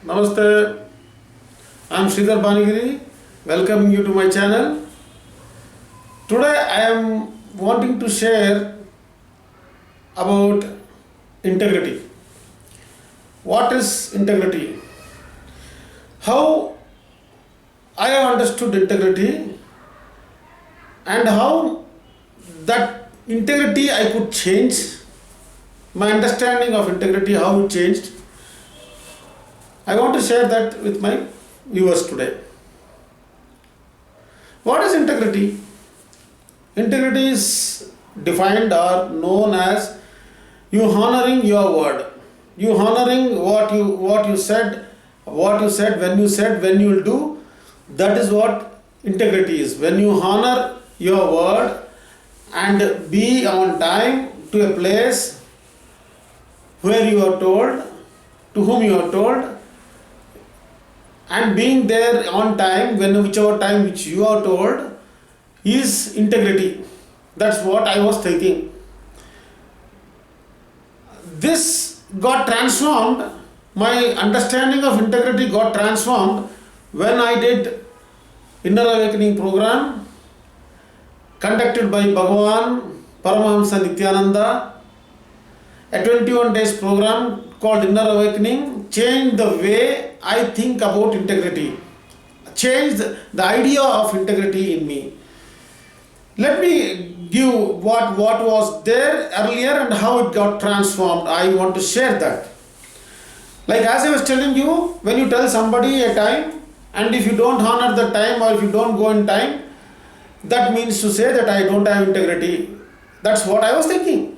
Namaste. I am Sridhar Banigiri, welcoming you to my channel. Today I am wanting to share about integrity. What is integrity? How I have understood integrity and how that integrity I could change, my understanding of integrity, how it changed. I want to share that with my viewers today. What is integrity? Integrity is defined or known as you honoring your word. You honoring what you said when you will do. That is what integrity is. When you honor your word and be on time to a place where you are told, to whom you are told, and being there on time, whichever time which you are told, is integrity. That's what I was thinking. This got transformed, my understanding of integrity got transformed when I did Inner Awakening program conducted by Bagawan Paramahamsa Nithyananda, a 21 days program called Inner Awakening, changed the way I think about integrity, changed the idea of integrity in me. Let me give what was there earlier and how it got transformed. I want to share that. Like as I was telling you, when you tell somebody a time and if you don't honor the time or if you don't go in time, that means to say that I don't have integrity. That's what I was thinking.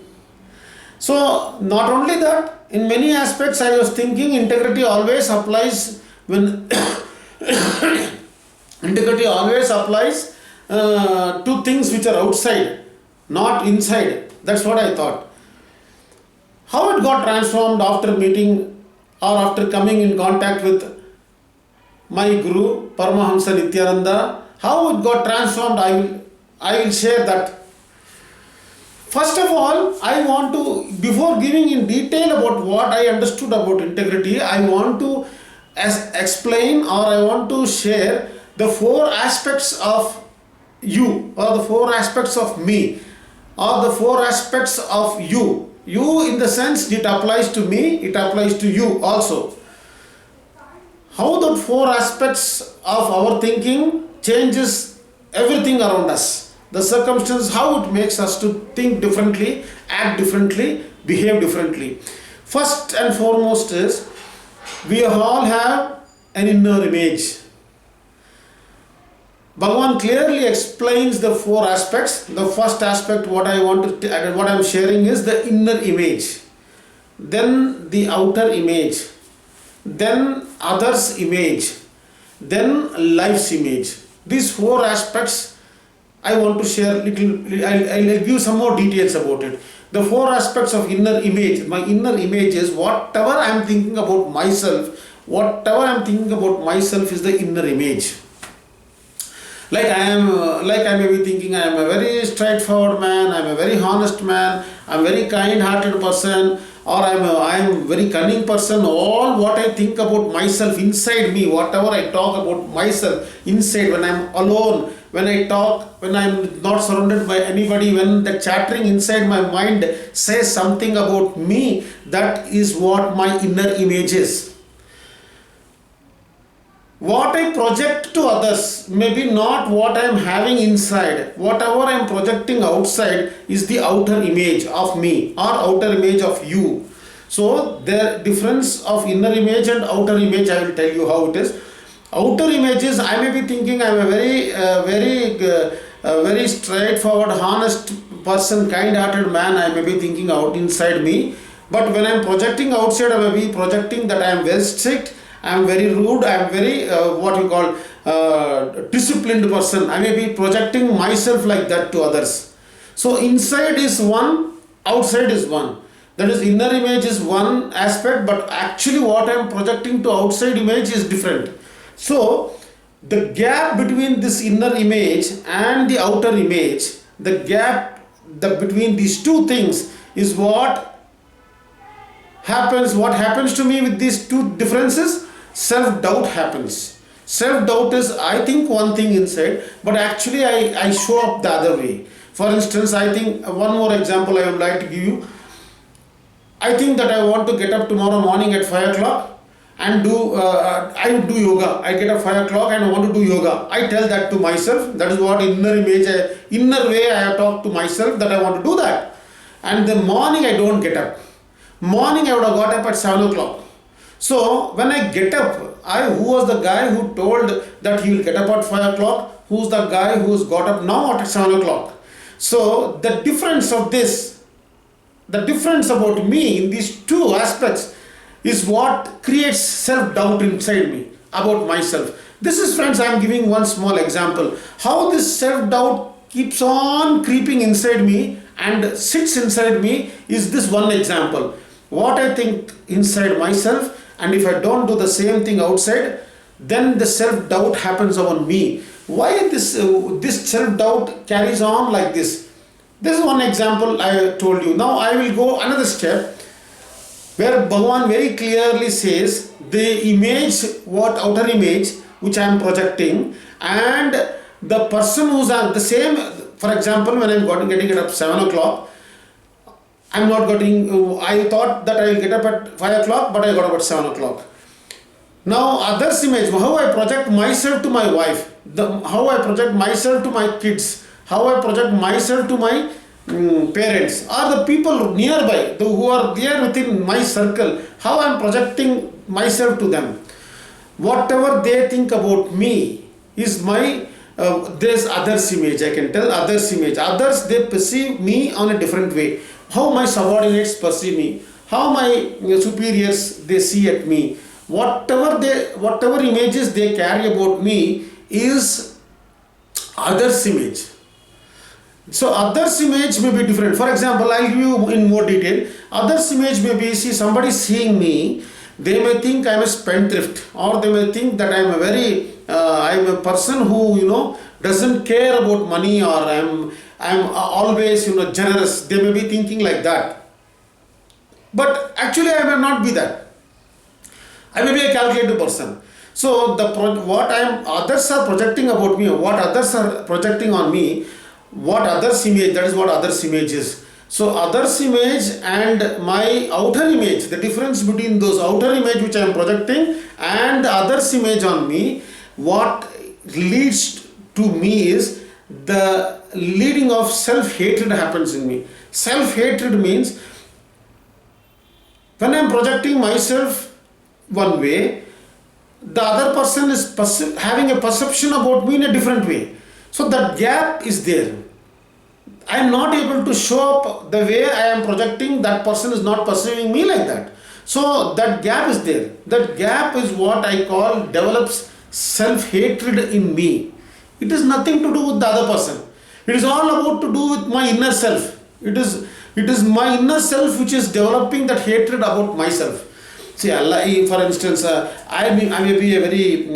So not only that, in many aspects I was thinking integrity always applies when integrity always applies to things which are outside, not inside. That's what I thought. How it got transformed after meeting or after coming in contact with my Guru Paramahamsa Nithyananda, how it got transformed, I will share that. First of all, I want to, before giving in detail about what I understood about integrity, I want to explain or I want to share the four aspects of you or the four aspects of me or the four aspects of you. You in the sense it applies to me, it applies to you also. How the four aspects of our thinking changes everything around us. The circumstances, how it makes us to think differently, act differently, behave differently. First and foremost is, we all have an inner image. Bhagavan clearly explains the four aspects. The first aspect, what I am sharing is the inner image. Then the outer image. Then others' image. Then life's image. These four aspects I want to share I'll give some more details about it. The four aspects of inner image. My inner image is whatever I am thinking about myself. Whatever I am thinking about myself is the inner image. Like I may be thinking I am a very straightforward man, I am a very honest man, I am a very kind-hearted person, or I am a very cunning person. All what I think about myself inside me, whatever I talk about myself inside, when I am alone, when I talk, when I am not surrounded by anybody, when the chattering inside my mind says something about me, that is what my inner image is. What I project to others may be not what I am having inside. Whatever I am projecting outside is the outer image of me or outer image of you. So the difference of inner image and outer image, I will tell you how it is. Outer images, I may be thinking I am a very straightforward, honest person, kind-hearted man. I may be thinking out inside me. But when I am projecting outside, I may be projecting that I am very strict, I am very rude, I am very disciplined person. I may be projecting myself like that to others. So inside is one, outside is one. That is, inner image is one aspect, but actually what I am projecting to outside image is different. So the gap between this inner image and the outer image, the gap between these two things is what happens to me with these two differences. self-doubt happens. Self-doubt is, I think one thing inside, but actually I show up the other way. For instance, I think one more example I would like to give you. I think that I want to get up tomorrow morning at 5 o'clock and I would do yoga. I get up 5 o'clock and I want to do yoga. I tell that to myself. That is what inner way I have talked to myself that I want to do that. And the morning I don't get up. Morning I would have got up at 7 o'clock. So when I get up, who was the guy who told that he will get up at 5 o'clock? Who's the guy who's got up now at 7 o'clock? So the difference of this, the difference about me in these two aspects is what creates self-doubt inside me about myself. This is, friends, I am giving one small example. How this self-doubt keeps on creeping inside me and sits inside me is this one example. What I think inside myself, and if I don't do the same thing outside, then the self-doubt happens on me. Why this self-doubt carries on like this? This is one example I told you. Now I will go another step where Bhagavan very clearly says the image, what outer image which I am projecting, and the person who's the same. For example, when I'm getting it up 7 o'clock, I thought that I will get up at 5 o'clock, but I got up at 7 o'clock. Now others image, how I project myself to my wife, how I project myself to my kids, how I project myself to my parents, or the people nearby, who are there within my circle, how I am projecting myself to them. Whatever they think about me is my, there's others image, I can tell others image. Others, they perceive me on a different way. How my subordinates perceive me, how my superiors, they see at me. Whatever images they carry about me is others image. So others image may be different. For example, I'll give you in more detail. Others image may be, see, somebody seeing me, they may think I'm a spendthrift, or they may think that I'm a person who, doesn't care about money, or I'm always, generous. They may be thinking like that. But actually I may not be that. I may be a calculated person. So others are projecting about me, what others are projecting on me, what others image, that is what others image is. So others image and my outer image, the difference between those outer image which I am projecting and the others image on me, what leads to me is the leading of self-hatred happens in me. Self-hatred means when I am projecting myself one way, the other person is having a perception about me in a different way. So that gap is there. I am not able to show up the way I am projecting, that person is not perceiving me like that. So that gap is there. That gap is what I call develops self-hatred in me. It is nothing to do with the other person. It is all about to do with my inner self. It is my inner self which is developing that hatred about myself. See, for instance, I may be a very,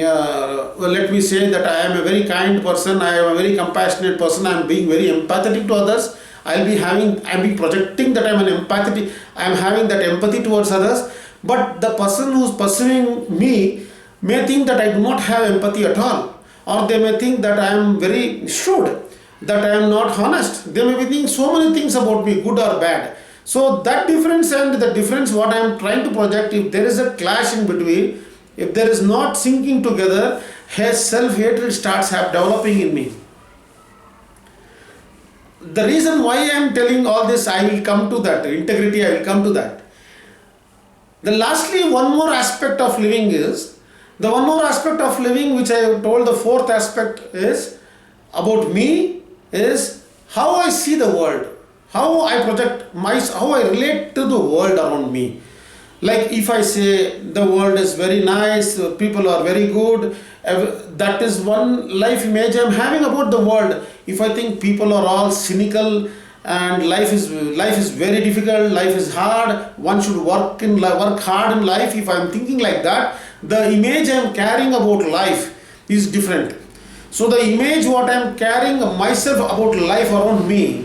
let me say that I am a very kind person, I am a very compassionate person, I am being very empathetic to others, I will be projecting that I am having that empathy towards others, but the person who is pursuing me may think that I do not have empathy at all, or they may think that I am very shrewd, that I am not honest. They may be thinking so many things about me, good or bad. So that difference and the difference what I am trying to project, if there is a clash in between, if there is not syncing together, self-hatred starts developing in me. The reason why I am telling all this, I will come to that. Integrity, I will come to that. Lastly, one more aspect of living which I have told, the fourth aspect is about me, is how I see the world. How I project how I relate to the world around me. Like if I say the world is very nice, people are very good, that is one life image I am having about the world. If I think people are all cynical and life is very difficult, life is hard, one should work hard in life, if I am thinking like that, the image I am carrying about life is different. So the image what I am carrying myself about life around me,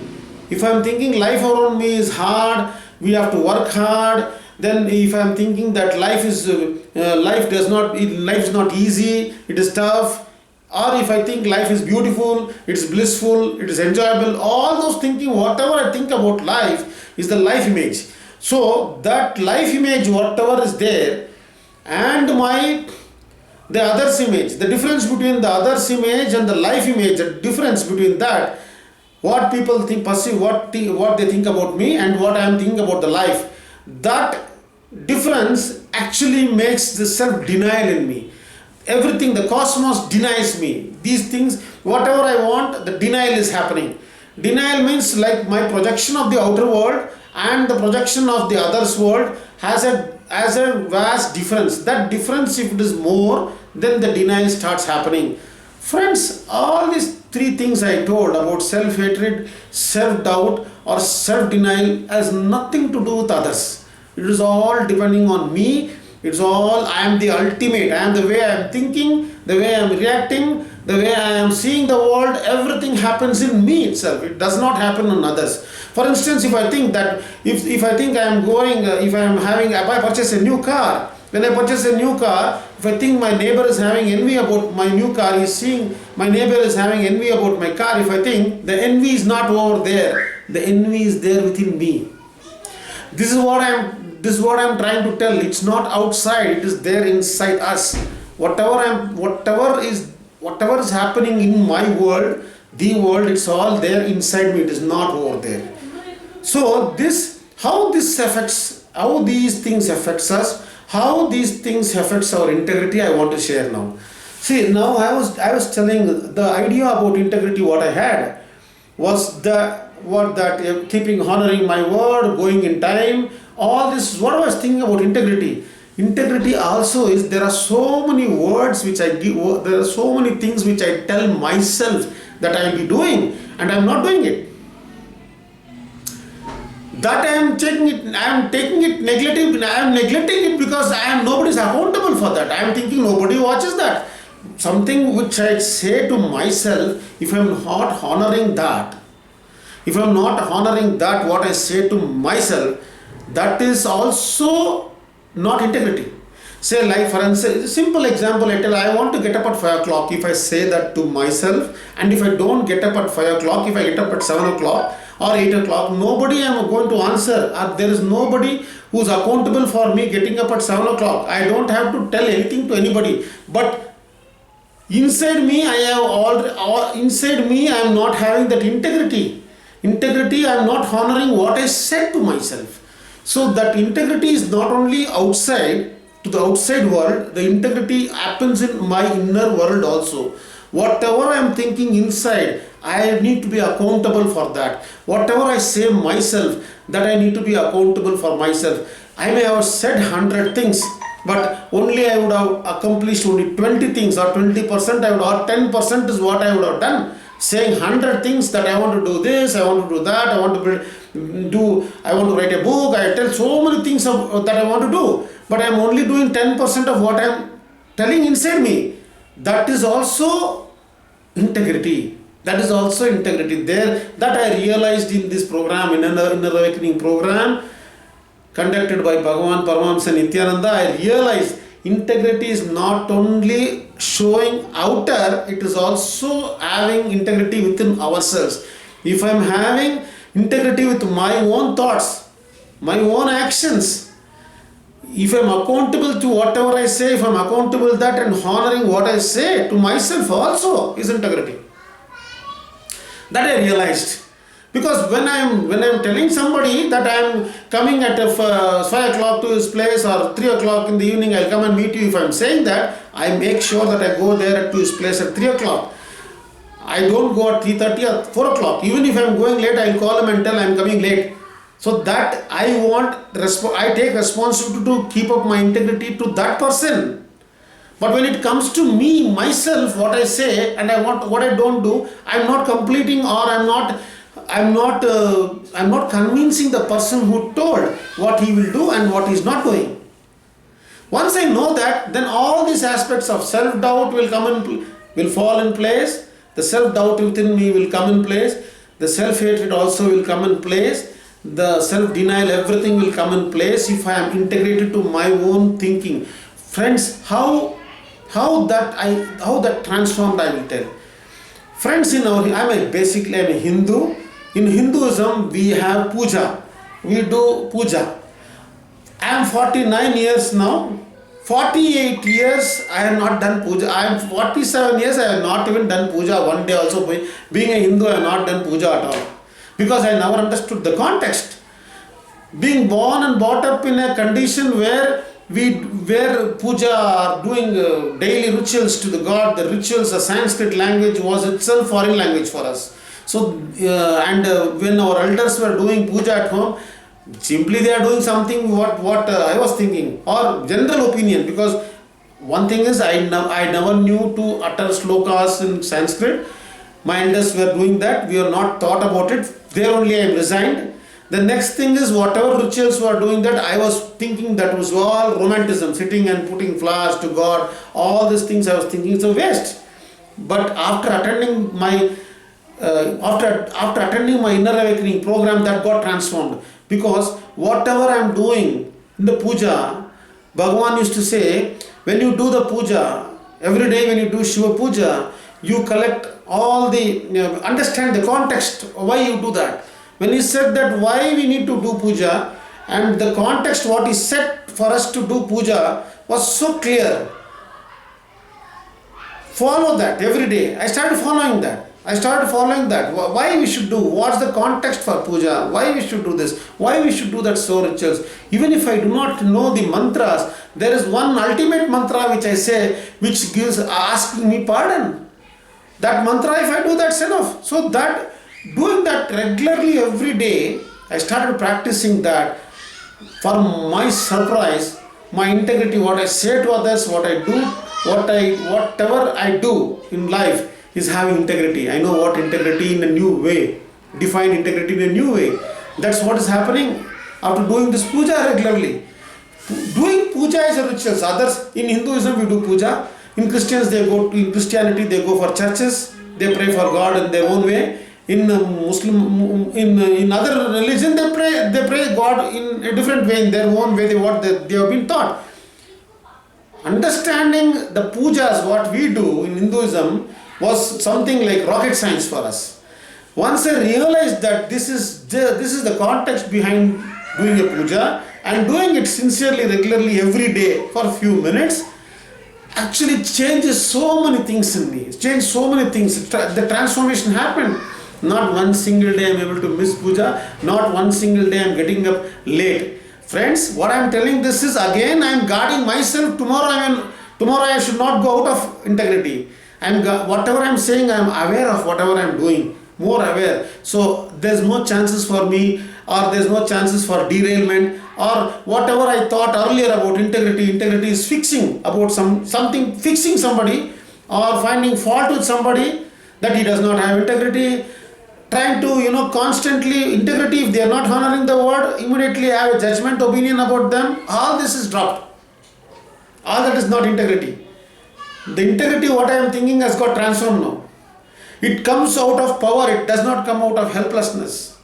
if I am thinking life around me is hard, we have to work hard, then if I am thinking that life is life is not easy, it is tough, or if I think life is beautiful, it is blissful, it is enjoyable, all those thinking, whatever I think about life is the life image. So that life image, whatever is there, and the others image, the difference between the others image and the life image, the difference between that, what people think, perceive, what they think about me and what I am thinking about the life, that difference actually makes the self-denial in me. Everything, the cosmos denies me. These things, whatever I want, the denial is happening. Denial means like my projection of the outer world and the projection of the other's world has a vast difference. That difference, if it is more, then the denial starts happening. Friends, all these three things I told about self-hatred, self-doubt or self-denial has nothing to do with others. It is all depending on me. It's all, I am the ultimate. I am the way I am thinking, the way I am reacting, the way I am seeing the world. Everything happens in me itself. It does not happen on others. For instance, if I think that, if I think I am going, if I purchase a new car, when I purchase a new car, if I think my neighbor is having envy about my new car, he is seeing my neighbor is having envy about my car, if I think the envy is not over there, the envy is there within me. This is what I am trying to tell. It's not outside, it is there inside us. Whatever is happening in my world, the world, it's all there inside me, it is not over there. So how these things affects us, how these things affects our integrity, I want to share now. See, now I was telling the idea about integrity. What I had was keeping, honoring my word, going in time. All this, what I was thinking about integrity. Integrity also is, there are so many words which I give, there are so many things which I tell myself that I will be doing and I am not doing it. That I am taking it negative, I am neglecting it because nobody is accountable for that. I am thinking nobody watches that. Something which I say to myself, if I am not honoring that, what I say to myself, that is also not integrity. Say, like for instance, simple example I tell, I want to get up at 5 o'clock. If I say that to myself, and if I don't get up at 5 o'clock, if I get up at 7 o'clock or 8 o'clock, nobody I am going to answer. There is nobody who is accountable for me getting up at 7 o'clock. I don't have to tell anything to anybody. But inside me, I am not having that integrity. Integrity, I am not honoring what I said to myself. So that integrity is not only outside, to the outside world, the integrity happens in my inner world also. Whatever I am thinking inside, I need to be accountable for that. Whatever I say myself, that I need to be accountable for myself. I may have said 100 things, but only I would have accomplished only 20 things or 20%, or 10% is what I would have done. Saying 100 things that I want to do this, I want to do that, I want to write a book, I tell so many things that I want to do, but I am only doing 10% of what I am telling inside me. That is also integrity. That I realized in this program, in Inner Awakening program, conducted by Bagawan Paramahamsa Nithyananda. I realized integrity is not only showing outer, it is also having integrity within ourselves. If I am having integrity with my own thoughts, my own actions, if I am accountable to whatever I say, if I am accountable that and honoring what I say to myself also is integrity. That I realized. Because when I am telling somebody that I am coming at 5 o'clock to his place or 3 o'clock in the evening, I will come and meet you. If I am saying that, I make sure that I go there to his place at 3 o'clock. I don't go at 3:30 or 4 o'clock. Even if I am going late, I will call him and tell I am coming late. So that I take responsibility to keep up my integrity to that person. But when it comes to me, myself, what I say and what I don't do, I am not completing, or I'm not convincing the person who told what he will do and what he is not doing. Once I know that, then all these aspects of self-doubt will fall in place. The self-doubt within me will come in place. The self-hatred also will come in place. the self-denial, everything will come in place if I am integrated to my own thinking. Friends, how that transformed, I will tell. Friends, basically I'm a Hindu. In Hinduism, we have puja. We do puja. I am 49 years now. 48 years I have not done puja. I am 47 years I have not even done puja one day also. Being a Hindu, I have not done puja at all. Because I never understood the context. Being born and brought up in a condition where puja, doing daily rituals to the god, the rituals, the Sanskrit language was itself foreign language for us. So, when our elders were doing puja at home, simply they are doing something what I was thinking, or general opinion, because one thing is I never knew to utter slokas in Sanskrit. My elders were doing that. We are not thought about it. There only I am resigned. The next thing is whatever rituals were doing that, I was thinking that was all romanticism, sitting and putting flowers to God. All these things I was thinking it's a waste. But after attending my inner awakening program, that got transformed. Because whatever I am doing in the puja, Bhagavan used to say, when you do the puja, every day when you do Shiva puja, you collect all understand the context why you do that. When he said that why we need to do puja, and the context what is set for us to do puja was so clear. Follow that every day. I started following that. Why we should do, what's the context for puja, why we should do this, why we should do that so rituals. Even if I do not know the mantras, there is one ultimate mantra which I say, which gives asking me pardon. That mantra, if I do, that's enough. So that doing that regularly every day, I started practicing that. For my surprise, my integrity, what I say to others, what I do, whatever I do in life is having integrity. I know what integrity in a new way, define integrity in a new way. That's what is happening after doing this puja regularly. Doing puja is a rituals. Others, in Hinduism we do puja. In Christianity they go for churches. They pray for God in their own way. In Muslim, in other religion they pray God in a different way, in their own way. They have been taught. Understanding the pujas, what we do in Hinduism, was something like rocket science for us. Once I realized that this is the context behind doing a puja, and doing it sincerely, regularly, every day for a few minutes, actually changes so many things in me. It changed so many things. The transformation happened. Not one single day I am able to miss puja. Not one single day I am getting up late. Friends, what I am telling this is, again I am guarding myself. Tomorrow I should not go out of integrity. Whatever I am saying, I am aware of whatever I am doing. More aware. So there's no chances for me, or there's no chances for derailment, or whatever I thought earlier about integrity. Integrity is fixing about something, fixing somebody, or finding fault with somebody that he does not have integrity. Trying to, constantly, integrity, if they are not honoring the word, immediately have a judgment opinion about them. All this is dropped. All that is not integrity. The integrity, what I am thinking, has got transformed now. It comes out of power. It does not come out of helplessness.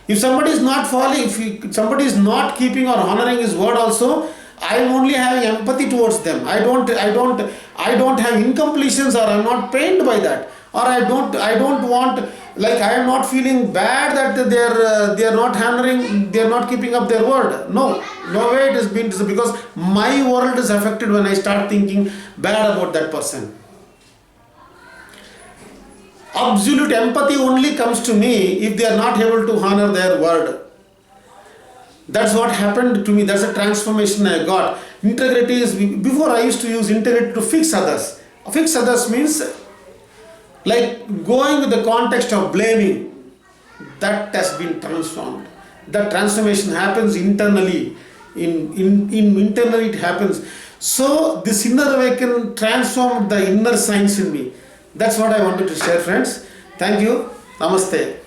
If somebody is not following, if somebody is not keeping or honoring his word also, I am only having empathy towards them. I don't have incompletions, or I am not pained by that. Or I don't want, like I am not feeling bad that they are not honoring, they are not keeping up their word. No way it has been, because my world is affected when I start thinking bad about that person. Absolute empathy only comes to me if they are not able to honor their word. That's what happened to me. That's a transformation I got. Integrity is, before I used to use integrity to fix others. Fix others means like going with the context of blaming. That has been transformed. That transformation happens internally. Internally it happens. So this inner awakening transformed the inner science in me. That's what I wanted to share, friends. Thank you. Namaste.